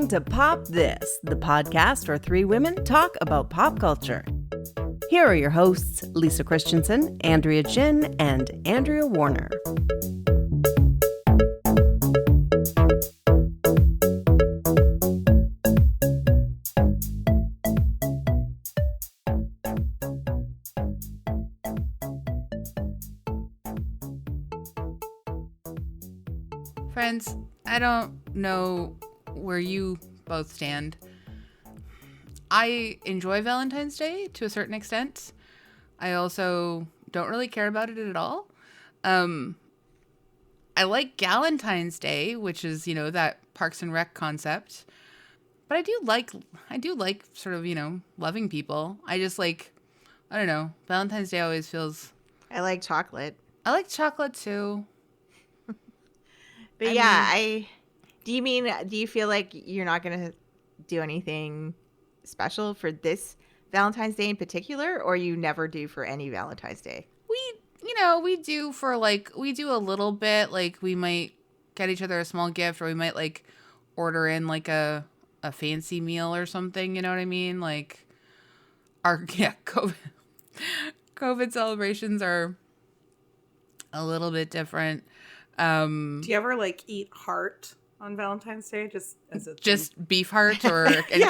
listening to Pop This, the podcast where three women talk about pop culture. Here are your hosts, Lisa Christiansen, Andrea Gin, and Andrea Warner. Friends, I don't know where you both stand. I enjoy Valentine's Day to a certain extent. I also don't really care about it at all. I like Galentine's Day, which is, that Parks and Rec concept. But I do like sort of, loving people. I just I don't know. Valentine's Day always feels... I like chocolate. I like chocolate too. But do you feel like you're not going to do anything special for this Valentine's Day in particular, or you never do for any Valentine's Day? We do a little bit. Like, we might get each other a small gift, or we might order in a fancy meal or something. You know what I mean? COVID celebrations are a little bit different. Do you ever eat heart on Valentine's Day just beef heart or any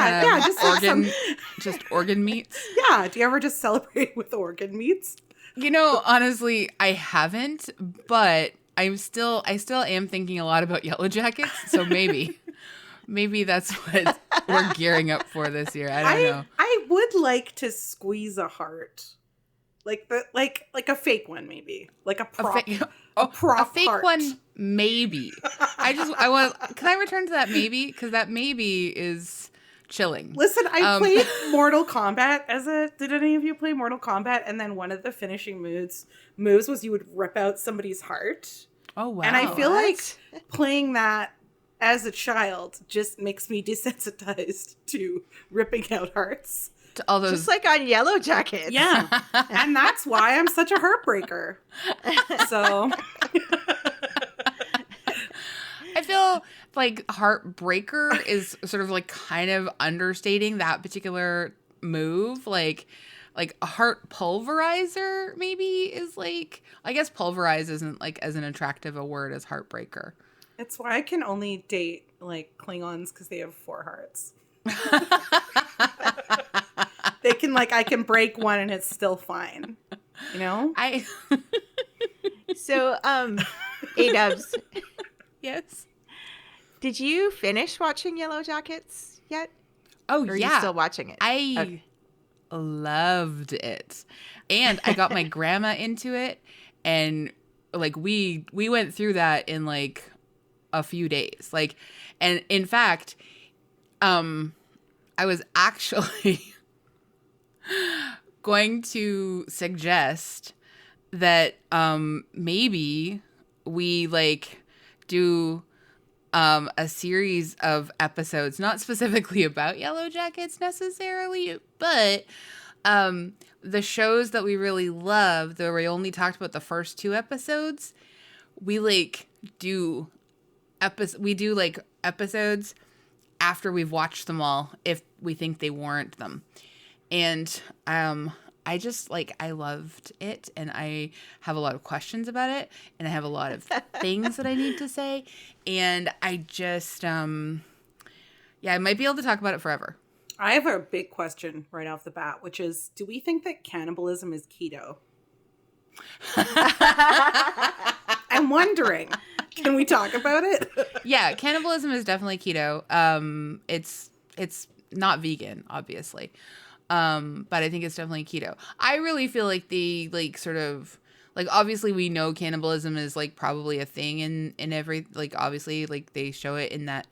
just organ meats? Yeah. Do you ever just celebrate with organ meats? Honestly, I haven't, but I still am thinking a lot about Yellow Jackets, so maybe that's what we're gearing up for this year. I don't know. I would like to squeeze a heart. Like a fake one, maybe. Like a prop. A fake heart. One, maybe. Can I return to that maybe? Because that maybe is chilling. Listen, I played Mortal Kombat did any of you play Mortal Kombat? And then one of the finishing moves was you would rip out somebody's heart. Oh, wow. And I feel like playing that as a child just makes me desensitized to ripping out hearts. To all those... Just like on Yellow Jackets. Yeah. And that's why I'm such a heartbreaker. So I feel like heartbreaker is sort of kind of understating that particular move. Like a heart pulverizer maybe is I guess pulverize isn't as an attractive a word as heartbreaker. It's why I can only date Klingons because they have 4 hearts. They can I can break one and it's still fine. So, A-dubs. Yes. Did you finish watching Yellow Jackets yet? Oh, or yeah. Are you still watching it? I loved it. And I got my grandma into it. And we went through that in a few days. And in fact, I was actually going to suggest that maybe we do a series of episodes, not specifically about Yellow Jackets necessarily, but the shows that we really loved, though we only talked about the first 2 episodes, we do episodes after we've watched them all if we think they warrant them. And I just I loved it, and I have a lot of questions about it, and I have a lot of things that I need to say, and I just I might be able to talk about it forever. I have a big question right off the bat, which is, do we think that cannibalism is keto? I'm wondering, can we talk about it? Yeah, cannibalism is definitely keto. It's not vegan, obviously. But I think it's definitely keto. I really feel like the sort of obviously we know cannibalism is probably a thing in every obviously they show it in that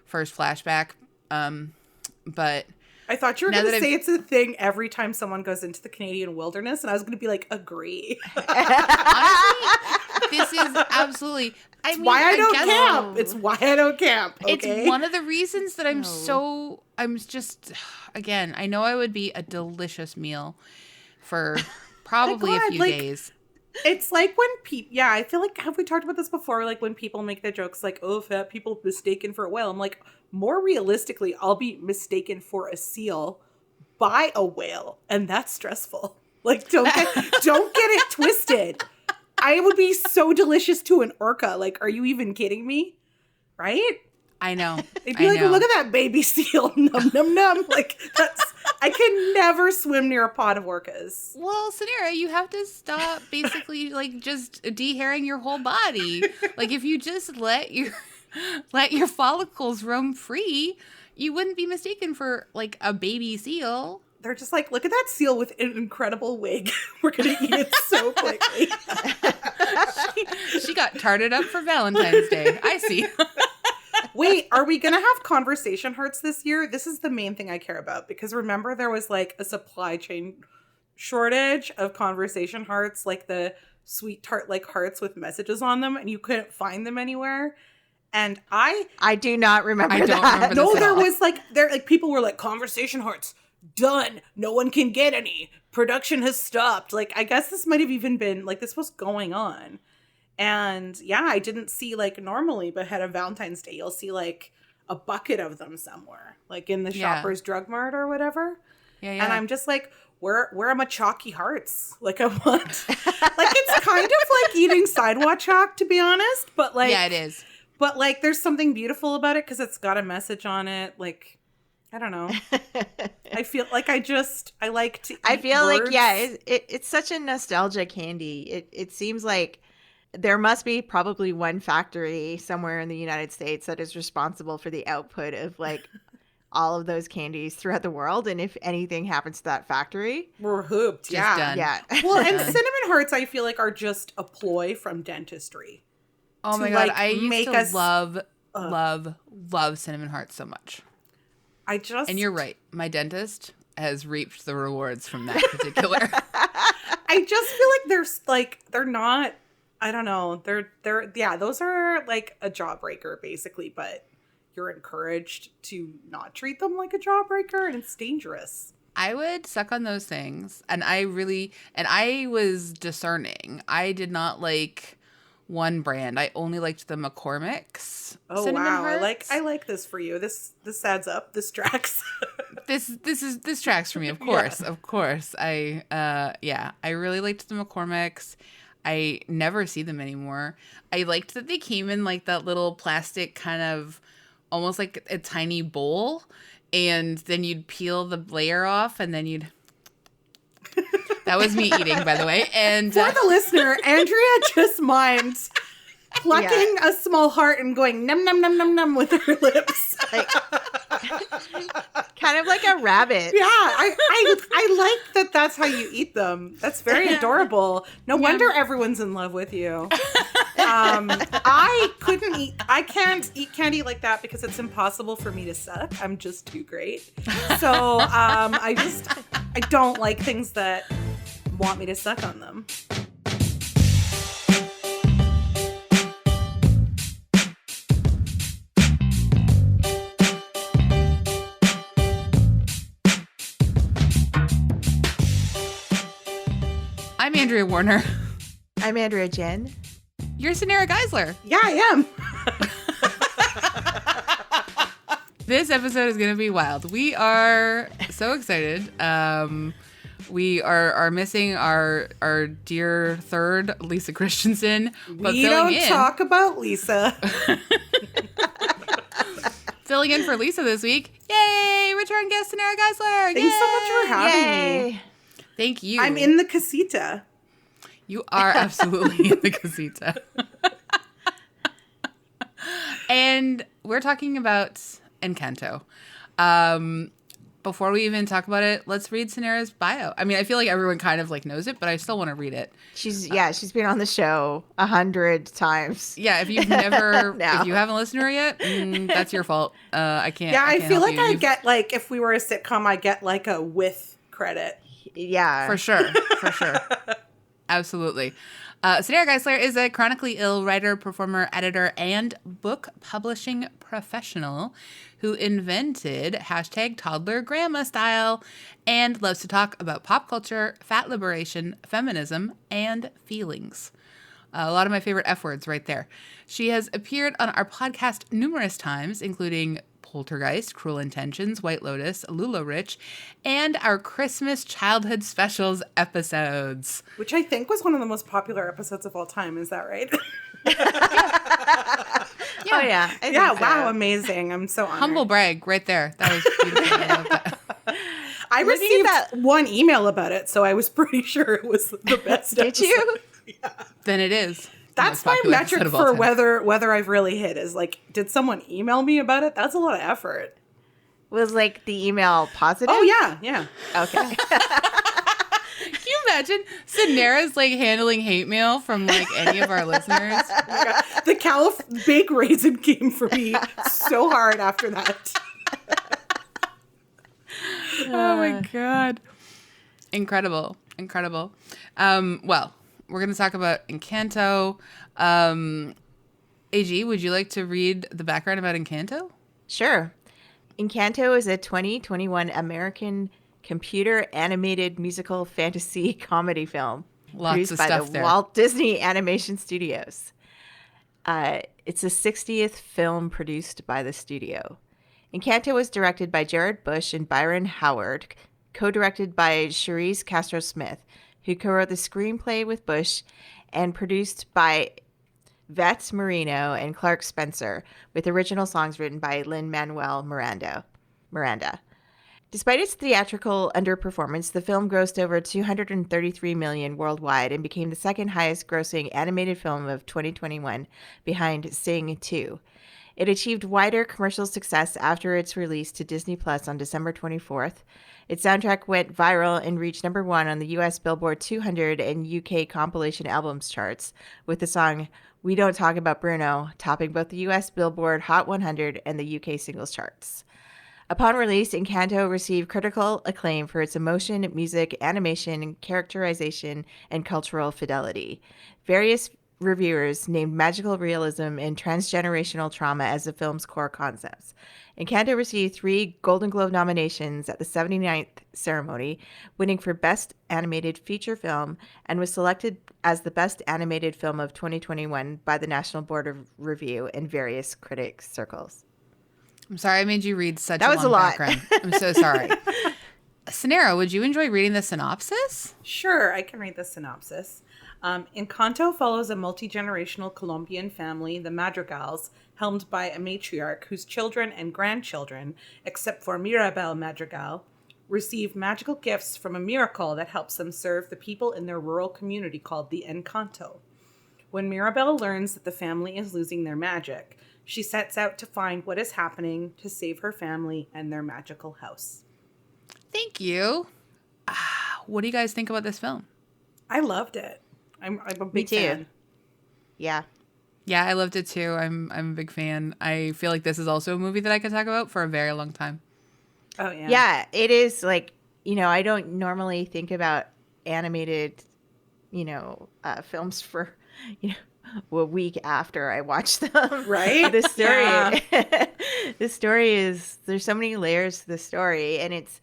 first flashback. But I thought you were going to say it's a thing every time someone goes into the Canadian wilderness, and I was going to be agree. Honestly, this is absolutely... It's why I don't camp. It's why I don't camp. Okay? It's one of the reasons that I'm just... Again, I know I would be a delicious meal for probably a few days. It's when people... Yeah, I feel have we talked about this before? When people make their jokes oh, fat people mistaken for a whale. I'm more realistically, I'll be mistaken for a seal by a whale, and that's stressful. Like, don't get it twisted. I would be so delicious to an orca. Like, are you even kidding me? Right? I know. They'd be like, look at that baby seal. Num, num, num. Like, I can never swim near a pod of orcas. Well, Cynara, you have to stop basically like just de-hairing your whole body. Like, if you just let your follicles roam free, you wouldn't be mistaken for like a baby seal. They're just like, look at that seal with an incredible wig. We're going to eat it so quickly. She got tarted up for Valentine's Day. I see. Wait, are we going to have conversation hearts this year? This is the main thing I care about, because remember there was like a supply chain shortage of conversation hearts, like the sweet tart like hearts with messages on them, and you couldn't find them anywhere. And I do not remember I don't that. remember no, this at there all. was like people were like, conversation hearts done. No one can get any. Production has stopped. Like, I guess this might have even been like this was going on. And yeah, I didn't see like normally, but ahead of Valentine's Day, you'll see like a bucket of them somewhere, like in the Shoppers Drug Mart or whatever. Yeah. And I'm just like, where are my chalky hearts? Like, I want, like, it's kind of like eating sidewalk chalk, to be honest. But like, yeah, it is. But like, there's something beautiful about it because it's got a message on it. Like, I don't know. I feel like I like to eat I feel words. like, yeah, it's such a nostalgia candy. It seems like there must be probably one factory somewhere in the United States that is responsible for the output of like all of those candies throughout the world. And if anything happens to that factory, We're hooped. Just Yeah. done. yeah. Well, and cinnamon hearts, I feel like, are just a ploy from dentistry. Oh my to, god, like, I used make to us- love cinnamon hearts so much. And you're right. My dentist has reaped the rewards from that particular. I just feel like they're not, I don't know. Yeah, those are like a jawbreaker basically, but you're encouraged to not treat them like a jawbreaker, and it's dangerous. I would suck on those things, and I was discerning. I did not like one brand. I only liked the McCormick's cinnamon hearts. I like this for you. This adds up. This tracks. This tracks for me, of course. Of course. I really liked the McCormick's. I never see them anymore. I liked that they came in like that little plastic kind of almost like a tiny bowl, and then you'd peel the layer off, and then you'd that was me eating, by the way. And For the listener, Andrea just mimed plucking a small heart and going num num num num num with her lips. Like, kind of like a rabbit. Yeah, I like that. That's how you eat them. That's very adorable. No wonder everyone's in love with you. I can't eat candy like that because it's impossible for me to suck. I'm just too great. So I don't like things that want me to suck on them. I'm Andrea Warner. I'm Andrea Gin. You're Cynara Geissler. Yeah, I am. This episode is going to be wild. We are so excited. We are missing our dear third, Lisa Christiansen. But We don't talk about Lisa. Filling in for Lisa this week. Yay! Return guest Cynara Geissler. Thanks so much for having me. Yay. Thank you. I'm in the casita. You are absolutely in the casita. And we're talking about Encanto. Before we even talk about it, let's read Cynara's bio. I mean, I feel like everyone kind of like knows it, but I still want to read it. She's been on the show 100 times. Yeah, if you've never, No. if you haven't listened to her yet, that's your fault. I can't. Yeah, I can't feel help like you. I You've- get like if we were a sitcom, I get like a with credit. Yeah. For sure. Absolutely. Cynara Geissler is a chronically ill writer, performer, editor, and book publishing professional who invented #toddler grandma style and loves to talk about pop culture, fat liberation, feminism, and feelings. A lot of my favorite F words right there. She has appeared on our podcast numerous times, including Poltergeist, Cruel Intentions, White Lotus, Lula Rich, and our Christmas Childhood Specials episodes. Which I think was one of the most popular episodes of all time. Is that right? Oh, yeah. I think so. Wow. Amazing. I'm so honored. Humble brag right there. That was beautiful. I love that. I received one email about it, so I was pretty sure it was the best Did episode. you? Yeah. Then it is. That's my metric for whether I've really hit is like, did someone email me about it? That's a lot of effort. Was like the email positive? Oh, yeah. Okay. Can you imagine Cynara's like handling hate mail from like any of our listeners? The bake raisin came for me so hard after that. Oh my God. Incredible. Well, we're going to talk about Encanto. AG, would you like to read the background about Encanto? Sure. Encanto is a 2021 American computer animated musical fantasy comedy film Lots produced of by stuff the there. Walt Disney Animation Studios. It's the 60th film produced by the studio. Encanto was directed by Jared Bush and Byron Howard, co-directed by Charisse Castro-Smith, who co-wrote the screenplay with Bush, and produced by Vette Marino and Clark Spencer, with original songs written by Lin-Manuel Miranda. Despite its theatrical underperformance, the film grossed over $233 million worldwide and became the second highest grossing animated film of 2021, behind Sing 2. It achieved wider commercial success after its release to Disney Plus on December 24th. Its soundtrack went viral and reached number 1 on the US Billboard 200 and UK compilation albums charts, with the song We Don't Talk About Bruno topping both the US Billboard Hot 100 and the UK singles charts. Upon release, Encanto received critical acclaim for its emotion, music, animation, characterization, and cultural fidelity. Various reviewers named magical realism and transgenerational trauma as the film's core concepts. Encanto received 3 Golden Globe nominations at the 79th ceremony, winning for Best Animated Feature Film, and was selected as the Best Animated Film of 2021 by the National Board of Review in various critic circles. I'm sorry I made you read such That a was long a lot. background. I'm so sorry. Cynara, would you enjoy reading the synopsis? Sure, I can read the synopsis. Encanto follows a multi-generational Colombian family, the Madrigals, helmed by a matriarch whose children and grandchildren, except for Mirabel Madrigal, receive magical gifts from a miracle that helps them serve the people in their rural community called the Encanto. When Mirabel learns that the family is losing their magic, she sets out to find what is happening to save her family and their magical house. Thank you. What do you guys think about this film? I loved it. I'm a Me big too. fan. Yeah. Yeah, I loved it too. I'm a big fan. I feel like this is also a movie that I could talk about for a very long time. Oh, yeah. Yeah, it is like, I don't normally think about animated, films for, a week after I watch them. Right? The story, Yeah. the story is, there's so many layers to the story, and it's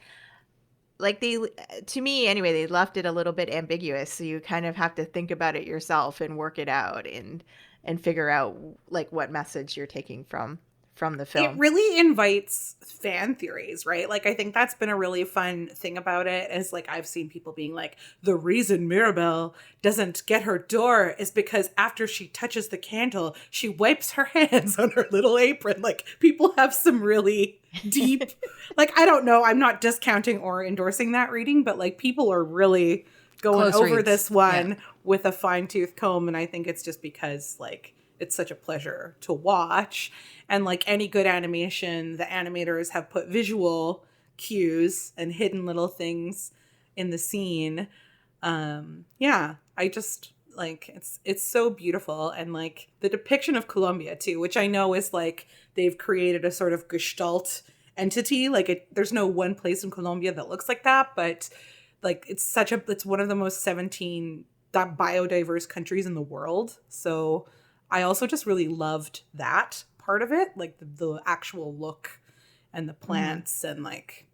like to me anyway, they left it a little bit ambiguous. So you kind of have to think about it yourself and work it out and figure out like what message you're taking from the film. It really invites fan theories, right? Like, I think that's been a really fun thing about it is like, I've seen people being like, the reason Mirabel doesn't get her door is because after she touches the candle, she wipes her hands on her little apron. Like, people have some really deep, like, I don't know. I'm not discounting or endorsing that reading, but like, people are really going Close over reads. this one Yeah. with a fine tooth comb. And I think it's just because like, it's such a pleasure to watch. And like any good animation, the animators have put visual cues and hidden little things in the scene. Yeah, I just like, it's so beautiful. And like the depiction of Colombia too, which I know is like, they've created a sort of gestalt entity. Like there's no one place in Colombia that looks like that, but like, it's one of the most 17 biodiverse countries in the world. So I also just really loved that part of it, like the actual look and the plants and like,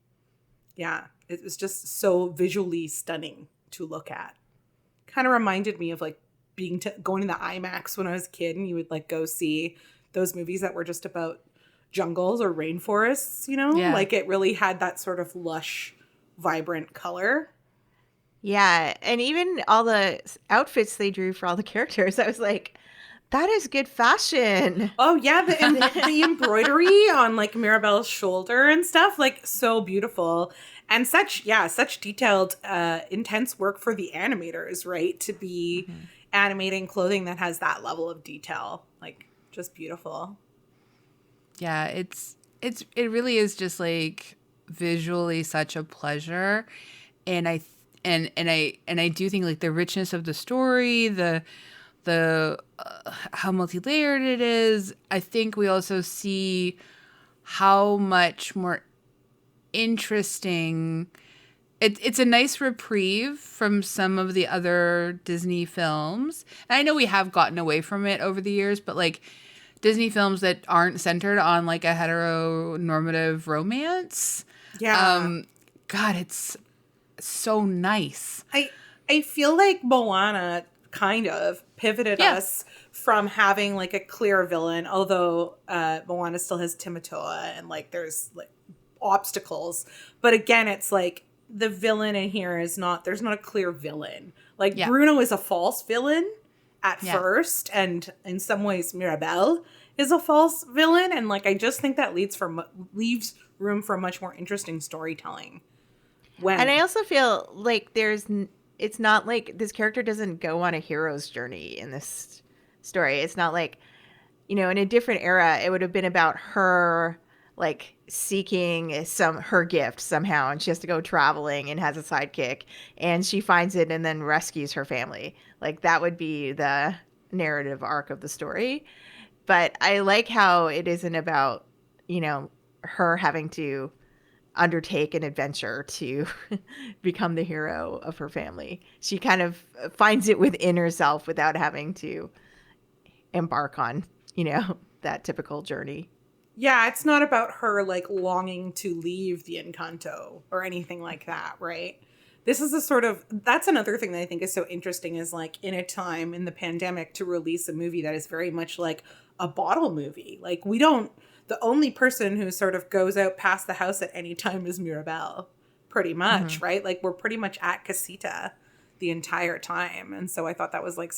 yeah, it was just so visually stunning to look at. Kind of reminded me of like going to the IMAX when I was a kid, and you would like go see those movies that were just about jungles or rainforests, you know? Yeah. Like it really had that sort of lush, vibrant color. Yeah, and even all the outfits they drew for all the characters, I was like, that is good fashion. Oh yeah, the embroidery on like Mirabelle's shoulder and stuff, like so beautiful. And such detailed, intense work for the animators, right? To be animating clothing that has that level of detail, like just beautiful. Yeah, it really is just like visually such a pleasure, and I do think like the richness of the story, the how multi-layered it is. I think we also see how much more interesting. It's a nice reprieve from some of the other Disney films. And I know we have gotten away from it over the years, but like Disney films that aren't centered on like a heteronormative romance. Yeah. God, it's so nice. I feel like Moana kind of pivoted us from having like a clear villain, although Moana still has Timatoa and like there's like obstacles. But again, it's like the villain in here there's not a clear villain. Like Bruno is a false villain at first, and in some ways Mirabelle is a false villain, and like I just think that leaves room for much more interesting storytelling. And I also feel like it's not like this character doesn't go on a hero's journey in this story. It's not like, you know, in a different era, it would have been about her like seeking her gift somehow, and she has to go traveling and has a sidekick, and she finds it and then rescues her family. Like that would be the narrative arc of the story. But I like how it isn't about, you know, her having to undertake an adventure to become the hero of her family. She kind of finds it within herself without having to embark on, you know, that typical journey. Yeah, it's not about her like longing to leave the Encanto or anything like that, right? This is that's another thing that I think is so interesting, is like in a time in the pandemic to release a movie that is very much like a bottle movie. Like the only person who sort of goes out past the house at any time is Mirabelle, pretty much, right? Like we're pretty much at Casita the entire time. And so I thought that was like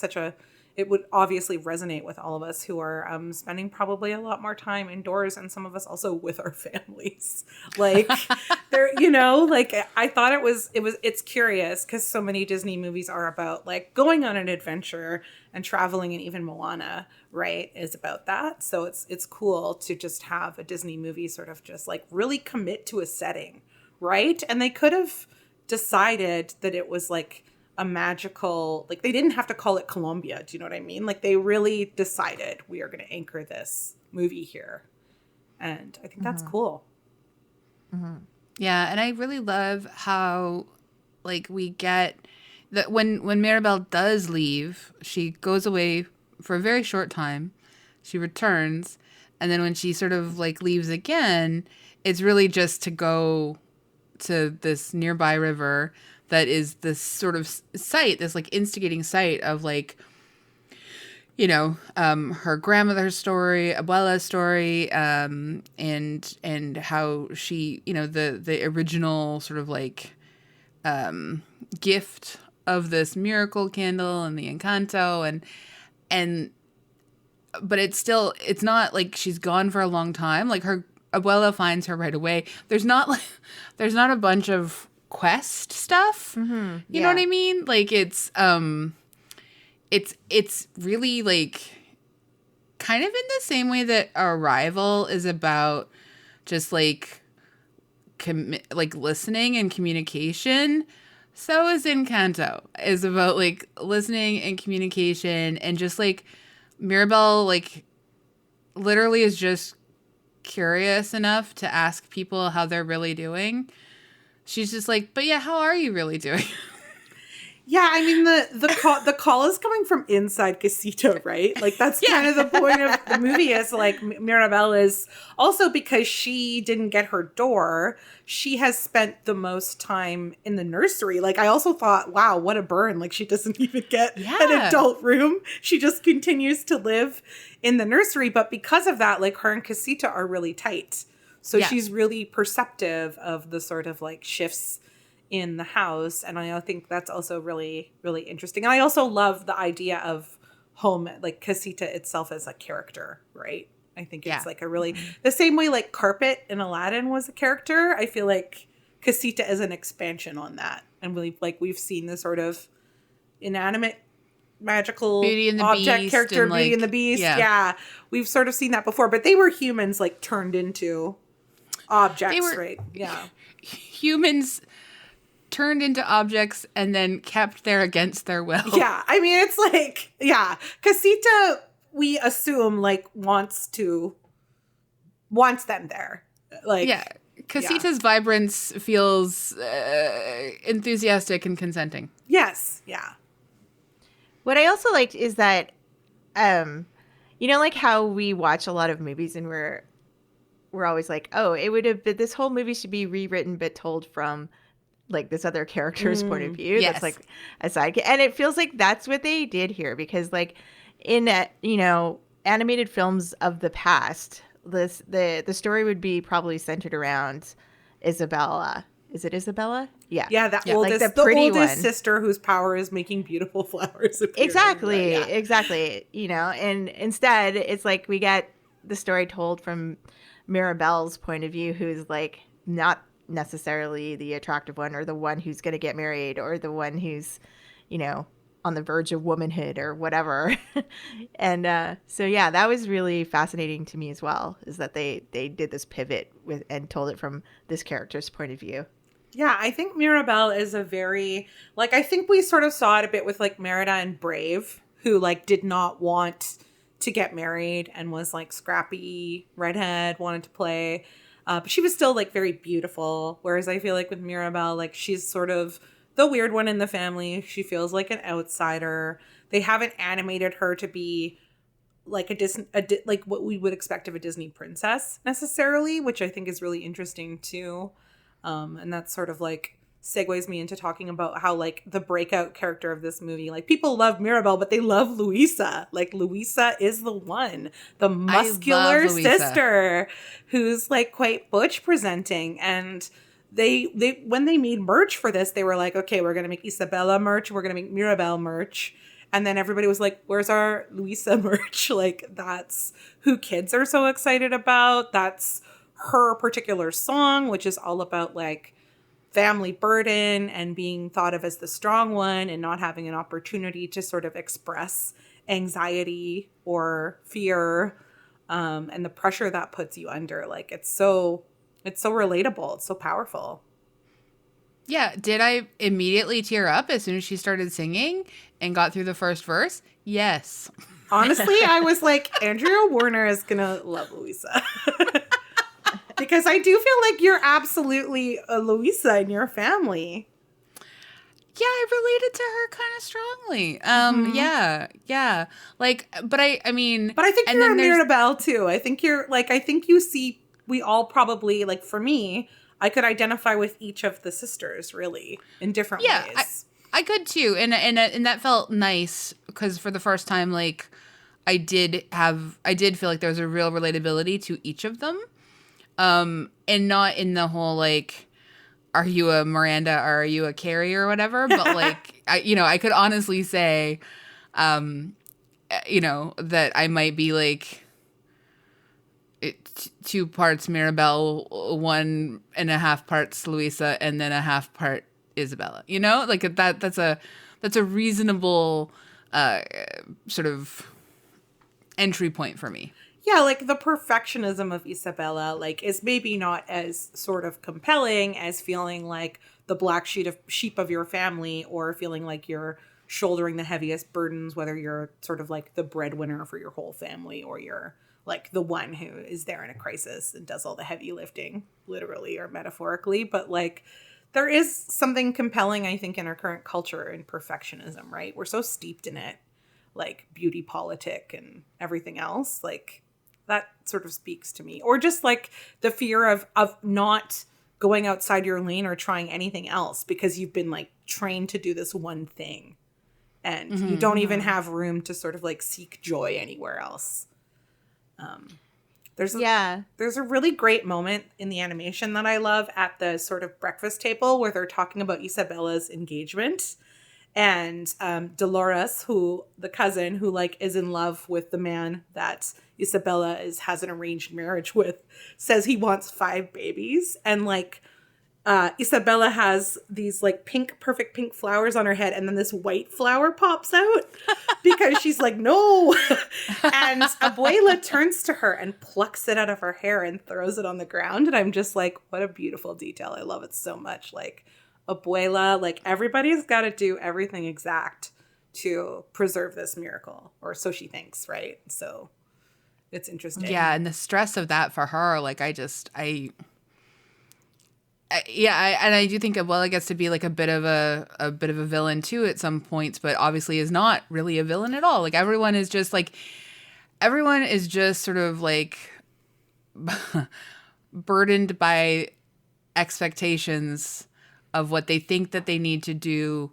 it would obviously resonate with all of us who are spending probably a lot more time indoors, and some of us also with our families. Like there, you know, like I thought it's curious because so many Disney movies are about like going on an adventure and traveling, and even Moana, right, is about that. So it's cool to just have a Disney movie sort of just like really commit to a setting, right? And they could have decided that it was like a magical, like they didn't have to call it Colombia. Do you know what I mean? Like they really decided we are going to anchor this movie here. And I think that's cool. Mm-hmm. Yeah. And I really love how like we get that when Mirabelle does leave, she goes away for a very short time. She returns. And then when she sort of like leaves again, it's really just to go to this nearby river that is this sort of site, this like instigating site of like, you know, her grandmother's story, Abuela's story, and how she, you know, the original sort of like gift of this miracle candle and the Encanto, but it's not like she's gone for a long time. Like her Abuela finds her right away. There's not a bunch of quest stuff. You know what I mean? Like it's really like kind of in the same way that Arrival is about just like like listening and communication. So is Encanto is about like listening and communication, and just like Mirabelle like literally is just curious enough to ask people how they're really doing. She's just like, but yeah, how are you really doing? Yeah, I mean the call is coming from inside Casita, right? Like that's kind of the point of the movie is like Mirabel is also because she didn't get her door, she has spent the most time in the nursery. Like I also thought, wow, what a burn. Like she doesn't even get an adult room. She just continues to live in the nursery. But because of that, like her and Casita are really tight. So she's really perceptive of the sort of like shifts in the house, and I think that's also really, really interesting. And I also love the idea of home, like Casita itself as a character, right? I think it's like a really the same way like Carpet in Aladdin was a character. I feel like Casita is an expansion on that, and really like we've seen the sort of inanimate magical object Beast character, and, Beauty like, and the Beast. Yeah, we've sort of seen that before, but they were humans like turned into objects, right? Yeah, humans turned into objects and then kept there against their will. Yeah, I mean, it's like, Casita, we assume, like, wants them there. Like, Casita's vibrance feels enthusiastic and consenting. Yes, yeah. What I also liked is that, like how we watch a lot of movies and we're always like, oh, it would have been, this whole movie should be rewritten but told from like this other character's point of view. That's like a sidekick. And it feels like that's what they did here, because like in animated films of the past, the story would be probably centered around Isabella. Is it Isabella? Yeah. Yeah, the oldest, like the oldest sister whose power is making beautiful flowers appear. Exactly. And instead it's like we get the story told from Mirabel's point of view, who's like not necessarily the attractive one, or the one who's going to get married, or the one who's on the verge of womanhood or whatever. And so that was really fascinating to me as well, is that they did this pivot with and told it from this character's point of view. Yeah, I think Mirabel is a very, like, I think we sort of saw it a bit with like Merida and Brave, who like did not want to get married and was like scrappy redhead, wanted to play. But she was still like very beautiful. Whereas I feel like with Mirabel, like she's sort of the weird one in the family. She feels like an outsider. They haven't animated her to be like like what we would expect of a Disney princess necessarily, which I think is really interesting too. And that's sort of like segues me into talking about how like the breakout character of this movie, like people love Mirabel, but they love Luisa. Like Luisa is the one, the muscular sister who's like quite butch presenting. And they when they made merch for this, they were like, okay, we're gonna make Isabella merch, we're gonna make Mirabel merch. And then everybody was like, where's our Luisa merch? Like that's who kids are so excited about. That's her particular song, which is all about like family burden and being thought of as the strong one and not having an opportunity to sort of express anxiety or fear, and the pressure that puts you under. Like it's so relatable. It's so powerful. Yeah. Did I immediately tear up as soon as she started singing and got through the first verse? Yes. Honestly, I was like, Andrea Warner is gonna love Luisa. Because I do feel like you're absolutely a Luisa in your family. Yeah, I related to her kind of strongly. Yeah. Like, but I mean... But I think you're a Mirabel, too. I think you see... We all probably, like, for me, I could identify with each of the sisters, really, in different ways. Yeah, I could, too. And that felt nice, because for the first time, like, I did feel like there was a real relatability to each of them. And not in the whole, like, are you a Miranda or are you a Carrie or whatever? But, like, I could honestly say, that I might be, like, 2 parts Mirabel, 1.5 parts Luisa, and then a half part Isabella. Like, that's a reasonable sort of entry point for me. Yeah, like the perfectionism of Isabella, like, is maybe not as sort of compelling as feeling like the black sheep of your family, or feeling like you're shouldering the heaviest burdens, whether you're sort of like the breadwinner for your whole family, or you're like the one who is there in a crisis and does all the heavy lifting, literally or metaphorically. But like there is something compelling, I think, in our current culture in perfectionism, right? We're so steeped in it, like beauty politic and everything else. Like that sort of speaks to me. Or just like the fear of not going outside your lane or trying anything else because you've been like trained to do this one thing. And you don't even have room to sort of like seek joy anywhere else. There's a really great moment in the animation that I love at the sort of breakfast table where they're talking about Isabella's engagement. And Dolores, who the cousin who like is in love with the man that Isabella has an arranged marriage with, says he wants 5 babies. And like Isabella has these like perfect pink flowers on her head, and then this white flower pops out because she's like, no. And Abuela turns to her and plucks it out of her hair and throws it on the ground. And I'm just like, what a beautiful detail. I love it so much. Like Abuela, like everybody's got to do everything exact to preserve this miracle, or so she thinks, right? So it's interesting. Yeah, and the stress of that for her, like I do think Abuela gets to be like a bit of a villain too at some points, but obviously is not really a villain at all. Like everyone is just sort of like burdened by expectations of what they think that they need to do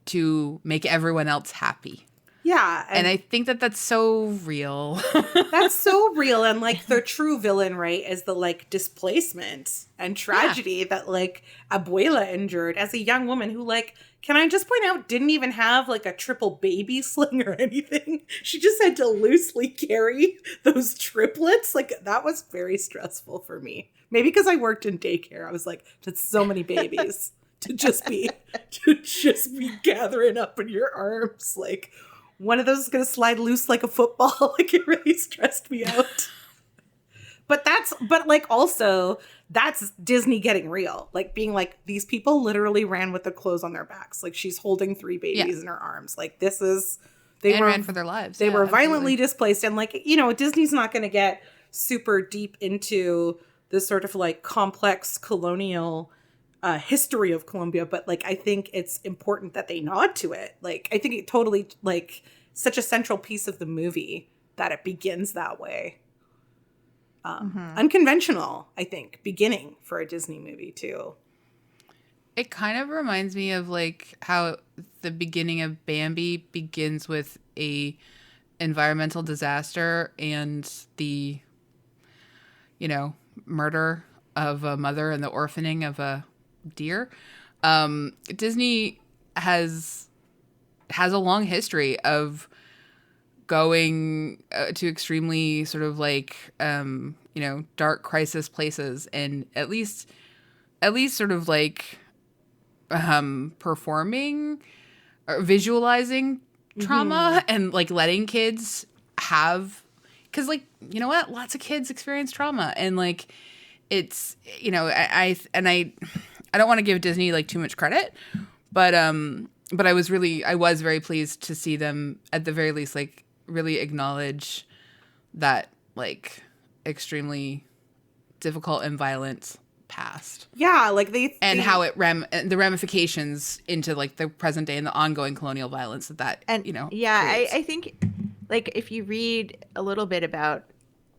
to make everyone else happy. Yeah. And I think that that's so real. That's so real. And like the true villain, right, is the like displacement and tragedy that like Abuela endured as a young woman who, like, can I just point out, didn't even have like a triple baby sling or anything. She just had to loosely carry those triplets. Like that was very stressful for me. Maybe because I worked in daycare. I was like, that's so many babies to just be gathering up in your arms. Like, one of those is going to slide loose like a football. Like it really stressed me out. But also that's Disney getting real. Like being like, these people literally ran with the clothes on their backs. Like she's holding 3 babies in her arms. Like they ran for their lives. They were violently displaced. And like, Disney's not going to get super deep into this sort of like complex colonial history of Colombia, but like I think it's important that they nod to it. Like I think it totally like such a central piece of the movie that it begins that way. Unconventional, I think, beginning for a Disney movie too. It kind of reminds me of like how the beginning of Bambi begins with a environmental disaster and the murder of a mother and the orphaning of a deer. Disney has a long history of going to extremely sort of like dark crisis places, and at least sort of like performing or visualizing trauma and like letting kids have, because like lots of kids experience trauma, and like it's I don't want to give Disney like too much credit, but I was very pleased to see them at the very least like really acknowledge that like extremely difficult and violent past. Yeah, like how it the ramifications into like the present day and the ongoing colonial violence that creates. I think like if you read a little bit about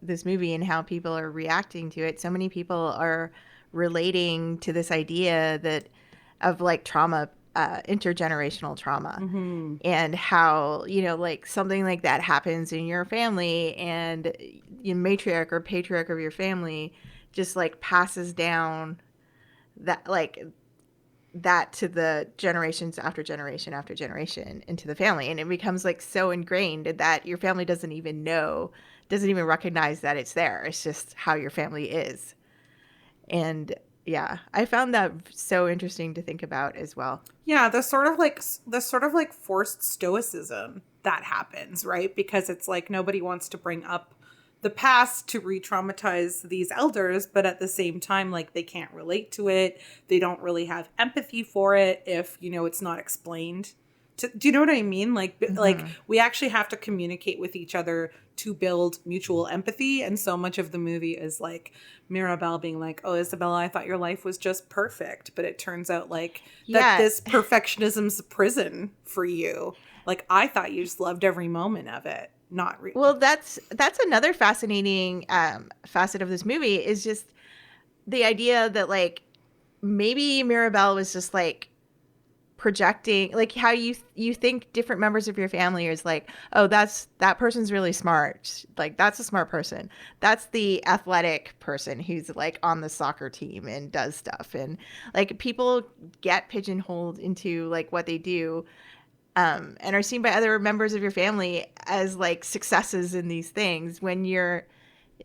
this movie and how people are reacting to it, so many people are relating to this idea that of like trauma, intergenerational trauma, and how like something like that happens in your family, and your matriarch or patriarch of your family just like passes down that to the generations after generation after generation into the family, and it becomes like so ingrained that your family doesn't even recognize that it's there. It's just how your family is. And yeah, I found that so interesting to think about as well. Yeah, the sort of like forced stoicism that happens, right? Because it's like nobody wants to bring up the past to re-traumatize these elders, but at the same time, like they can't relate to it. They don't really have empathy for it if, it's not explained do you know what I mean? Like we actually have to communicate with each other to build mutual empathy. And so much of the movie is like Mirabelle being like, oh, Isabella, I thought your life was just perfect. But it turns out like that this perfectionism's a prison for you. Like, I thought you just loved every moment of it. Not really. Well, that's another fascinating facet of this movie is just the idea that like maybe Mirabelle was just like projecting, like how you think different members of your family is like, oh, that person's really smart, like that's a smart person, that's the athletic person who's like on the soccer team and does stuff, and like people get pigeonholed into like what they do, and are seen by other members of your family as like successes in these things when you're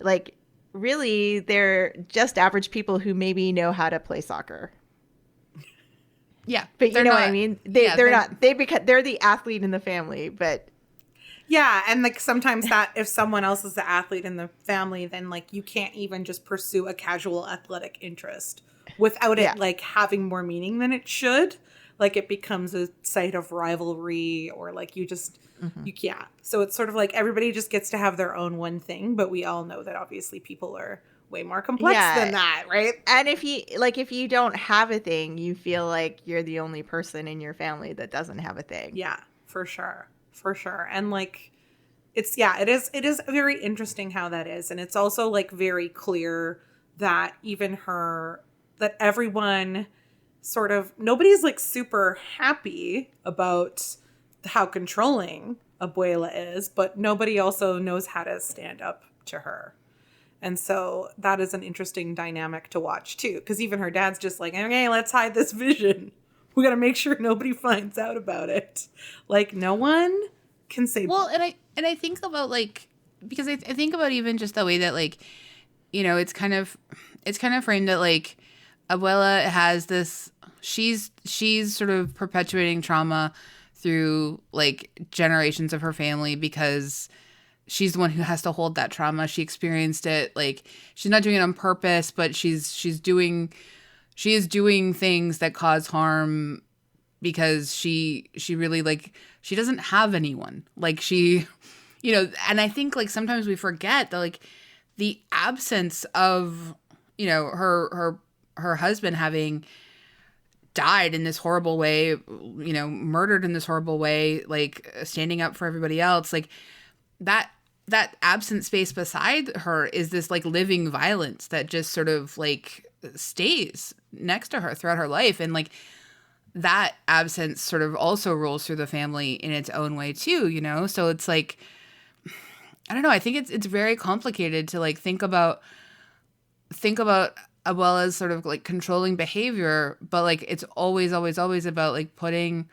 like really they're just average people who maybe know how to play soccer. Yeah, but you know what I mean? They're not. They're the athlete in the family, but yeah, and like sometimes that if someone else is the athlete in the family, then like you can't even just pursue a casual athletic interest without it like having more meaning than it should. Like it becomes a site of rivalry, or like you just So it's sort of like everybody just gets to have their own one thing, but we all know that obviously people are way more complex than that, right? And if you don't have a thing, you feel like you're the only person in your family that doesn't have a thing. Yeah, for sure. And like it is very interesting how that is. And it's also like very clear that that everyone sort of, nobody's like super happy about how controlling Abuela is, but nobody also knows how to stand up to her. And so that is an interesting dynamic to watch too, because even her dad's just like, okay, let's hide this vision. We got to make sure nobody finds out about it. Like no one can say. Well, and I think about like, because I think about even just the way that like, you know, it's kind of framed that like Abuela has this, she's sort of perpetuating trauma through like generations of her family because she's the one who has to hold that trauma. She experienced it. Like she's not doing it on purpose, but she is doing things that cause harm because she really like, she doesn't have anyone. Like she, you know, and I think like sometimes we forget that like the absence of, you know, her husband having died in this horrible way, you know, murdered in this horrible way, like standing up for everybody else, like that absent space beside her is this like living violence that just sort of like stays next to her throughout her life. And like that absence sort of also rolls through the family in its own way too, you know? So it's like, I don't know. I think it's very complicated to like think about Abuela's sort of like controlling behavior, but like it's always about like putting,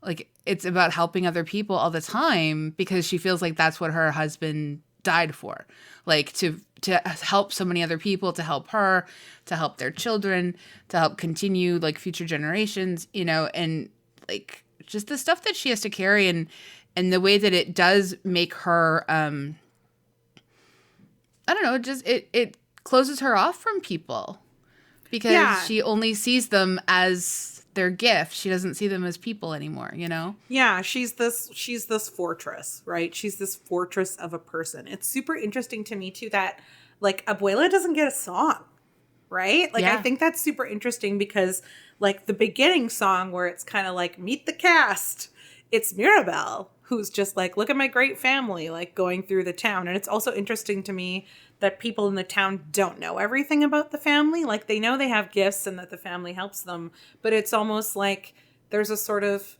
like it's about helping other people all the time because she feels like that's what her husband died for, like to help so many other people, to help her, to help their children, to help continue like future generations, you know, and like just the stuff that she has to carry and the way that it does make her, I don't know, it closes her off from people because she only sees them as their gift. She doesn't see them as people anymore, you know? Yeah, she's this fortress, right? She's this fortress of a person. It's super interesting to me too that like Abuela doesn't get a song, right? Like I think that's super interesting because like the beginning song where it's kind of like meet the cast, it's Mirabelle who's just like, look at my great family, like going through the town. And it's also interesting to me that people in the town don't know everything about the family. Like they know they have gifts and that the family helps them, but it's almost like there's a sort of,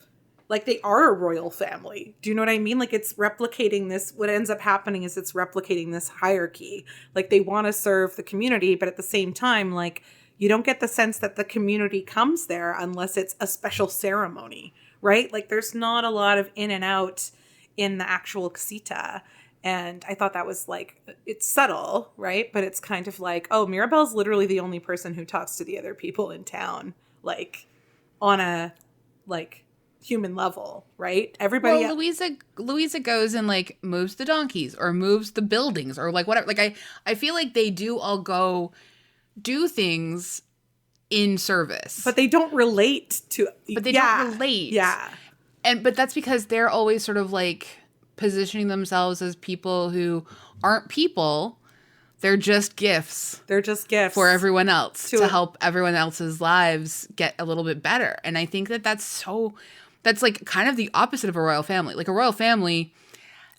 like they are a royal family. Do you know what I mean? Like it's replicating this, what ends up happening is it's replicating this hierarchy. Like they want to serve the community, but at the same time, like you don't get the sense that the community comes there unless it's a special ceremony, right? Like there's not a lot of in and out in the actual casita. And I thought that was like, it's subtle, right? But it's kind of like, oh, Mirabelle's literally the only person who talks to the other people in town, like on a like human level, right? Everybody. Well, Louisa goes and like moves the donkeys or moves the buildings or like whatever. Like I feel like they do all go do things in service, but they don't relate to. But they don't relate. Yeah. but that's because they're always sort of like positioning themselves as people who aren't people. They're just gifts. They're just gifts for everyone else to help everyone else's lives get a little bit better. And I think that that's like kind of the opposite of a royal family. Like a royal family,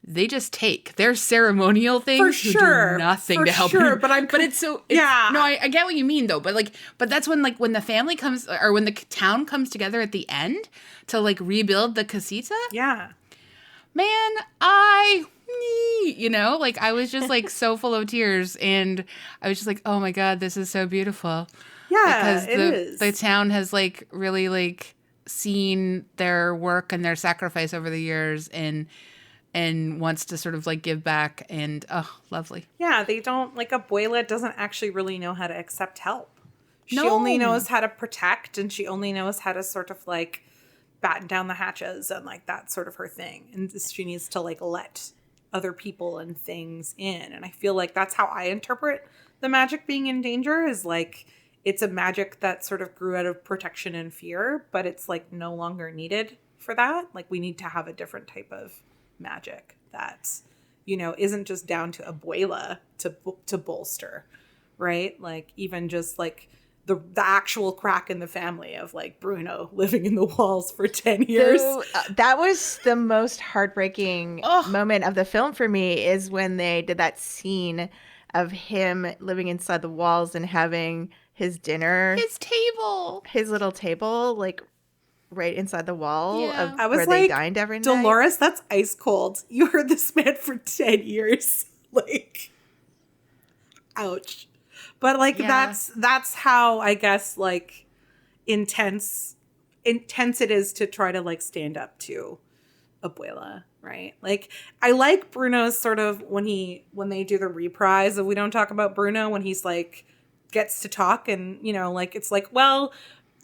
they just take. They're ceremonial things who do nothing to help you. But No, I get what you mean though. But that's when like when the family comes or when the town comes together at the end to like rebuild the casita. Yeah. Man, like I was just like so full of tears, and I was just like, oh my God, this is so beautiful. Yeah, because the town has like really like seen their work and their sacrifice over the years and wants to sort of like give back, and lovely. Yeah, they don't, like, Abuela doesn't actually really know how to accept help. She No. only knows how to protect, and she only knows how to sort of like batten down the hatches, and like that's sort of her thing. And she needs to like let other people and things in. And I feel like that's how I interpret the magic being in danger, is like it's a magic that sort of grew out of protection and fear, but it's like no longer needed for that. Like we need to have a different type of magic that, isn't just down to Abuela to bolster, right? Like even just like the actual crack in the family of like Bruno living in the walls for 10 years. That was the most heartbreaking moment of the film for me, is when they did that scene of him living inside the walls and having his dinner. His little table, like right inside the wall of I was where like, they dined every night. Dolores, that's ice cold. You heard this man for 10 years. Like, ouch. But like that's how I guess like intense it is to try to like stand up to Abuela, right? Like I like Bruno's sort of when they do the reprise of We Don't Talk About Bruno, when he's like gets to talk, and like it's like, well,